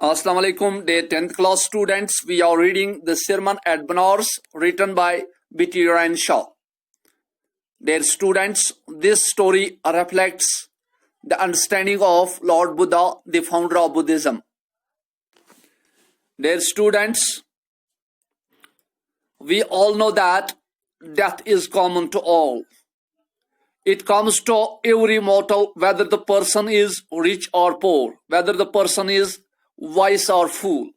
Assalamu alaikum, dear 10th class students. We are reading the Sermon at Banares written by B.T. Ryan Shaw. Dear students, this story reflects the understanding of Lord Buddha, the founder of Buddhism. Dear students, we all know that death is common to all. It comes to every mortal, whether the person is rich or poor, whether the person is wise or fool.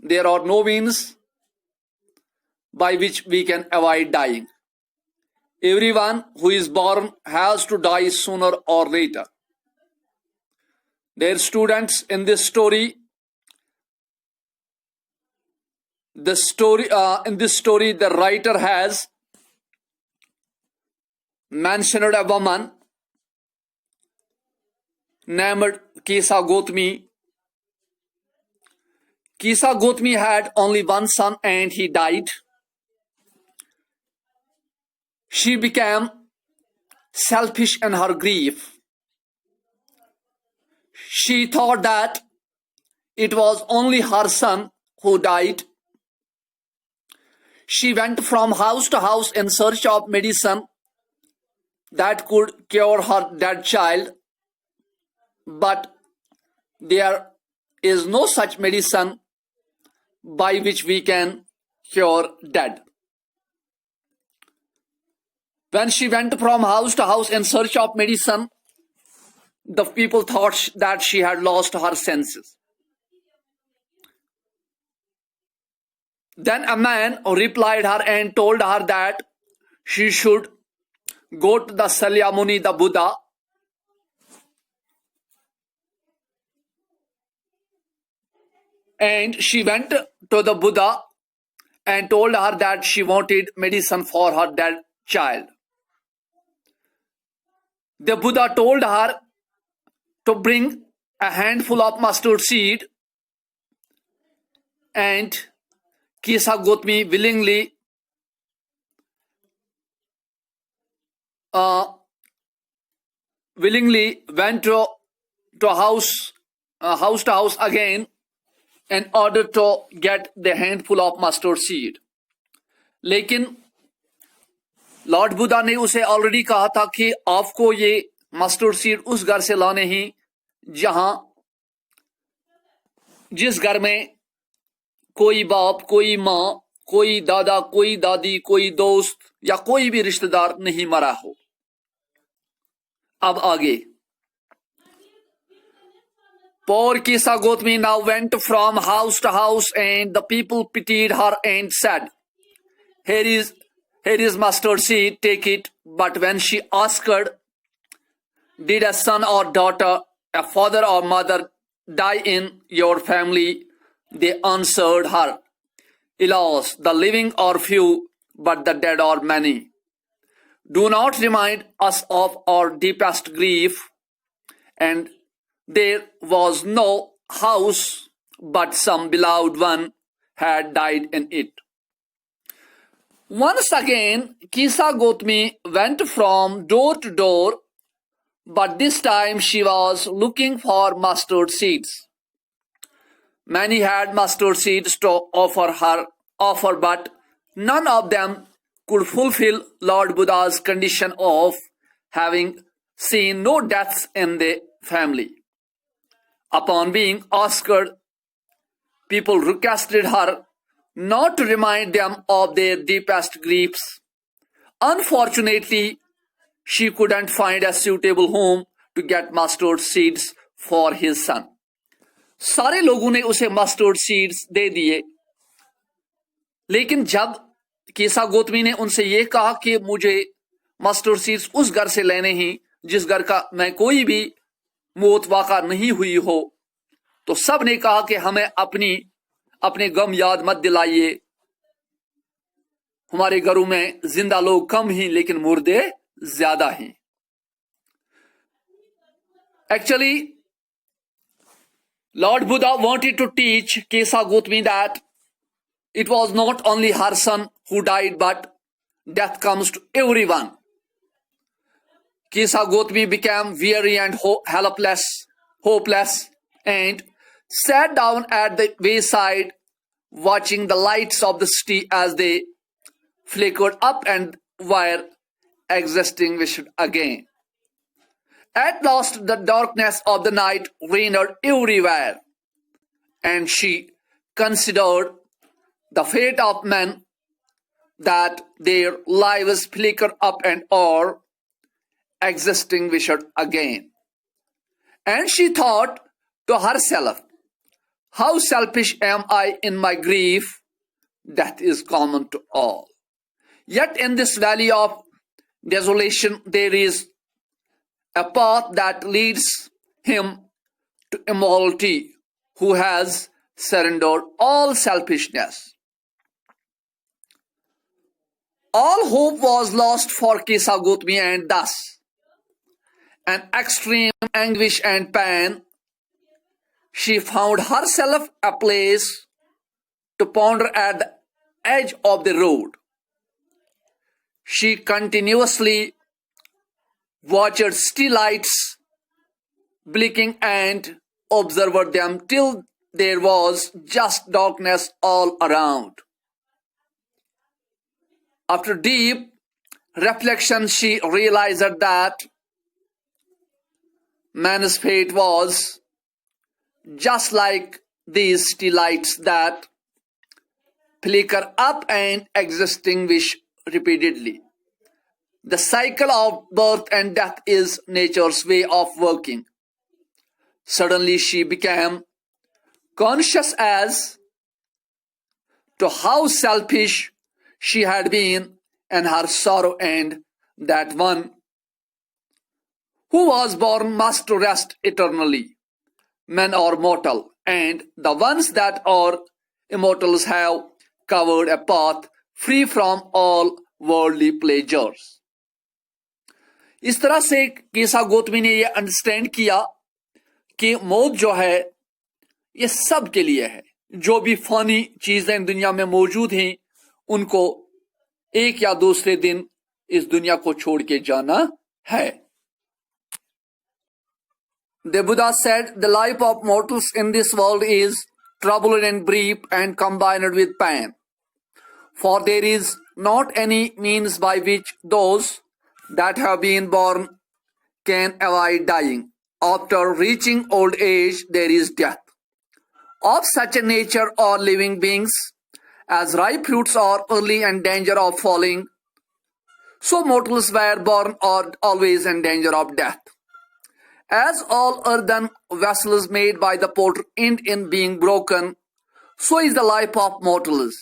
There are no means by which we can avoid dying. Everyone who is born has to die sooner or later. Dear students, in this story, the writer has mentioned a woman named Kisa Gotami. Kisa Gotami had only one son and he died. She became selfish in her grief. She thought that it was only her son who died. She went from house to house in search of medicine that could cure her dead child, but there is no such medicine by which we can cure dead. When she went from house to house in search of medicine, the people thought that she had lost her senses. Then a man replied her and told her that she should go to the Salyamuni, the Buddha, and she went to the Buddha and told her that she wanted medicine for her dead child. The Buddha told her to bring a handful of mustard seed, and Kisa Gotami willingly went to house to house again in order to get the handful of mustard seed. लेकिन Lord Buddha ने उसे already कहा था कि आपको ये mustard seed उस घर से लाने ही जिस घर में कोई बाप, कोई माँ, कोई दादा, कोई दादी, कोई दोस्त या कोई भी रिश्तेदार नहीं मरा हो. अब आगे. Poor Kisa Gotami now went from house to house, and the people pitied her and said, Here is mustard seed, take it. But when she asked, did a son or daughter, a father or mother die in your family? They answered her, Alas, the living are few, but the dead are many. Do not remind us of our deepest grief. And there was no house, but some beloved one had died in it. Once again, Kisa Gotami went from door to door, but this time she was looking for mustard seeds. Many had mustard seeds to offer, but none of them could fulfill Lord Buddha's condition of having seen no deaths in the family. Upon being asked, people requested her not to remind them of their deepest griefs. Unfortunately, she couldn't find a suitable home to get mustard seeds for his son. सारे लोगों ने उसे mustard seeds दे दिए, लेकिन जब कीसा गोतमी ने उनसे ये कहा कि मुझे मस्टर्ड सीड्स उस घर से लेने ही जिस घर का मैं कोई भी मौत वाक़ा नहीं हुई हो, तो सब ने कहा कि हमें अपने गम याद मत दिलाइए. हमारे घरों में जिंदा लोग कम ही लेकिन मुर्दे ज्यादा हैं. Actually, Lord Buddha wanted to teach Kisa Gotami that it was not only her son who died, but death comes to everyone. Kisa Gotami became weary and hopeless, and sat down at the wayside, watching the lights of the city as they flickered up and were extinguished again. At last, the darkness of the night reigned everywhere, and she considered the fate of men, that their lives flicker up and are extinguished again. And she thought to herself, how selfish am I in my grief? Death is common to all. Yet in this valley of desolation there is a path that leads him to immortality, who has surrendered all selfishness. All hope was lost for Kisa Gautami, and thus, in extreme anguish and pain, she found herself a place to ponder at the edge of the road. She continuously watched city lights blinking and observed them till there was just darkness all around. After deep reflection, she realized that man's fate was just like these city lights that flicker up and extinguish repeatedly. The cycle of birth and death is nature's way of working. Suddenly she became conscious as to how selfish she had been in her sorrow, and that one who was born must rest eternally. Men are mortal, and the ones that are immortals have covered a path free from all worldly pleasures. इस तरह से कीसा गौतमी ने यह understand किया कि मौत जो है ये सब के लिए है. जो भी फानी चीजें दुनिया में मौजूद हैं उनको एक या दूसरे दिन इस दुनिया को छोड़ के जाना है. The Buddha said, the life of mortals in this world is troubled and brief and combined with pain. For there is not any means by which those that have been born can avoid dying. After reaching old age, there is death. Of such a nature are living beings, as ripe fruits are early in danger of falling, so mortals were born are always in danger of death. As all earthen vessels made by the potter end in being broken, so is the life of mortals,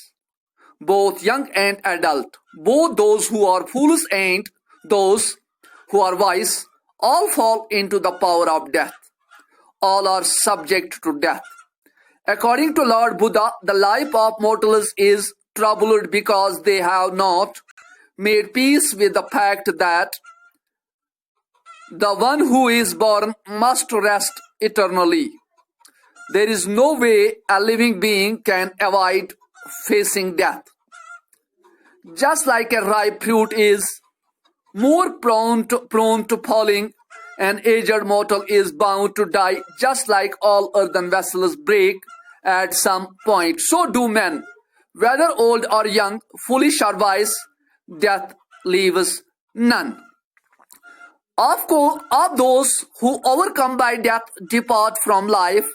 both young and adult. Both those who are fools and those who are wise, all fall into the power of death. All are subject to death. According to Lord Buddha, the life of mortals is troubled because they have not made peace with the fact that the one who is born must rest eternally. There is no way a living being can avoid facing death. Just like a ripe fruit is more prone to falling, an aged mortal is bound to die. Just like all earthen vessels break at some point, so do men, whether old or young, foolish or wise, death leaves none. Of those who overcome by death depart from life,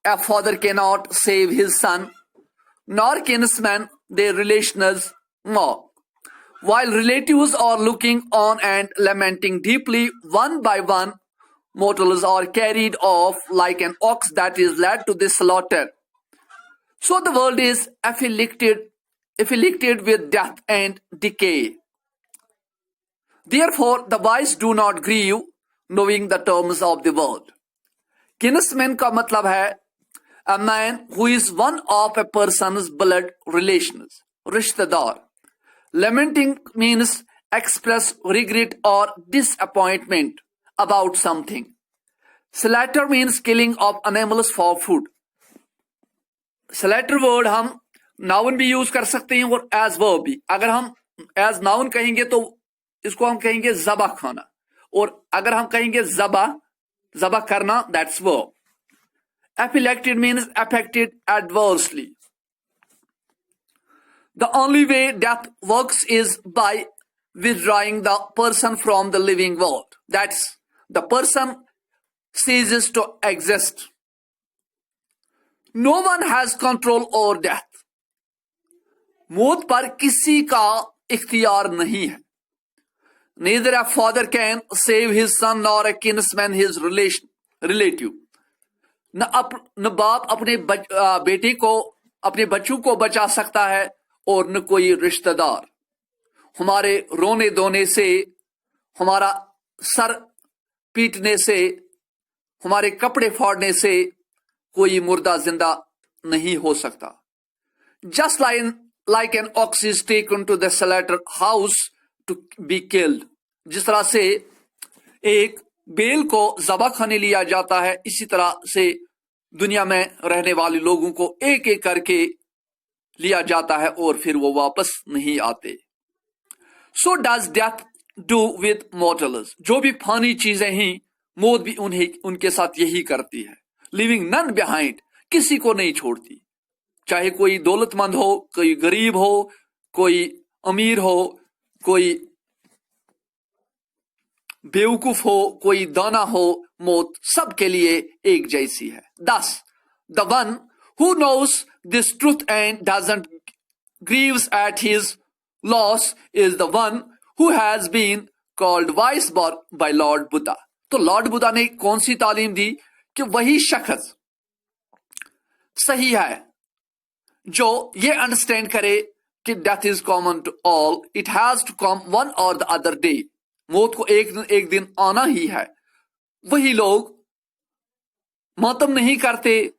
a father cannot save his son, nor kinsmen their relations more. While relatives are looking on and lamenting deeply, one by one, mortals are carried off like an ox that is led to the slaughter. So the world is afflicted with death and decay. Therefore, the wise do not grieve, knowing the terms of the world. Kinsman का मतलब है a man who is one of a person's blood relations, रिश्तेदार. Lamenting means express regret or disappointment about something. Slaughter means killing of animals for food. Slaughter word हम noun भी use कर सकते हैं और एज वर्ब भी. अगर हम एज नाउन कहेंगे तो इसको हम कहेंगे ज़बा खाना, और अगर हम कहेंगे ज़बा करना, that's verb. Epileptic means affected adversely. The only way death works is by withdrawing the person from the living world. That's the person ceases to exist. No one has control over death. मौत पर किसी का इख्तियार नहीं है. Neither a father can save his son nor a kinsman his relative. न बाप अपने बेटे को अपने बच्चों को बचा सकता है और न कोई रिश्तेदार. हमारे रोने धोने से, हमारा सर पीटने से, हमारे कपड़े फाड़ने से कोई मुर्दा जिंदा नहीं हो सकता. Just like an ox is taken to the slaughter house to be killed. जिस तरह से एक बेल को ज़बह खाने लिया जाता है, इसी तरह से दुनिया में रहने वाले लोगों को एक एक करके लिया जाता है और फिर वो वापस नहीं आते. So does death do with mortals. जो भी फानी चीजें हैं, मौत भी उनके साथ यही करती है. Leaving none behind. किसी को नहीं छोड़ती. चाहे कोई दौलतमंद हो, कोई गरीब हो, कोई अमीर हो, कोई बेवकूफ हो, कोई दाना हो, मौत सबके लिए एक जैसी है. Thus, the one who knows this truth and doesn't grieves at his loss is the one who has been called wise by Lord Buddha. तो लॉर्ड बुद्धा ने कौन सी तालीम दी कि वही शख्स सही है जो ये अंडरस्टैंड करे कि death is common to all. It has to come one or the other day. मौत को एक दिन आना ही है. वही लोग मातम नहीं करते,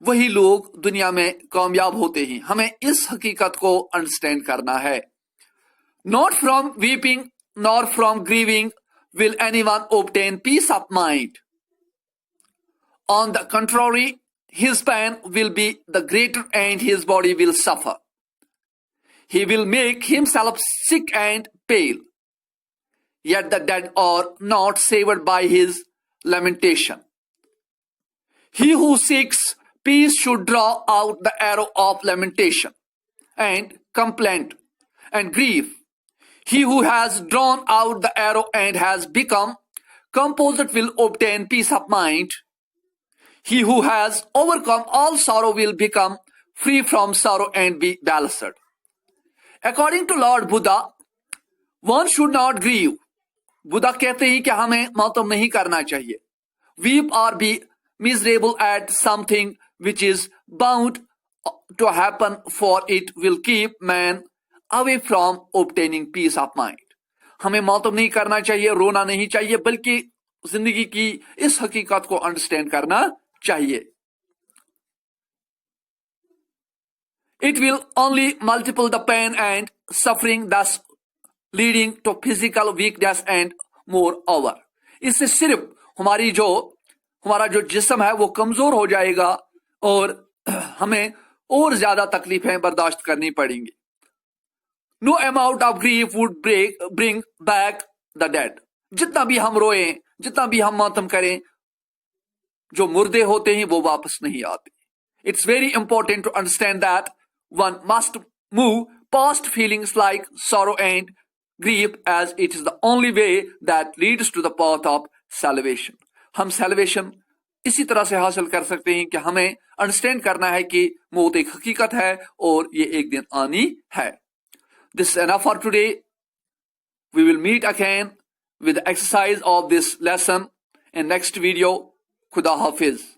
वही लोग दुनिया में कामयाब होते हैं. हमें इस हकीकत को अंडरस्टैंड करना है. Not from weeping nor from grieving will anyone obtain peace of mind. On the contrary, his pain will be the greater and his body will suffer. He will make himself sick and pale. Yet the dead are not saved by his lamentation. He who seeks peace should draw out the arrow of lamentation and complaint and grief. He who has drawn out the arrow and has become composed will obtain peace of mind. He who has overcome all sorrow will become free from sorrow and be balanced. According to Lord Buddha, one should not grieve. Buddha कहते हैं कि हमें मातम नहीं करना चाहिए. Weep or be miserable at something which is bound to happen, for it will keep man away from obtaining peace of mind. हमें मातम नहीं करना चाहिए, रोना नहीं चाहिए, बल्कि जिंदगी की इस हकीकत को अंडरस्टैंड करना चाहिए. It will only multiply the pain and suffering, thus leading to physical weakness and moreover. इससे सिर्फ हमारा जो जिस्म है वो कमजोर हो जाएगा और हमें और ज्यादा तकलीफें बर्दाश्त करनी पड़ेंगी. No amount of grief would bring back the dead. जितना भी हम रोएं, जितना भी हम मातम करें, जो मुर्दे होते हैं वो वापस नहीं आते. It's very important to understand that one must move past feelings like sorrow and grief, as it is the only way that leads to the path of salvation. हम salvation इसी तरह से हासिल कर सकते हैं कि हमें अंडरस्टैंड करना है कि मौत एक हकीकत है और ये एक दिन आनी है. This is enough for today. We will meet again with the exercise of this lesson in next video. Khuda Hafiz.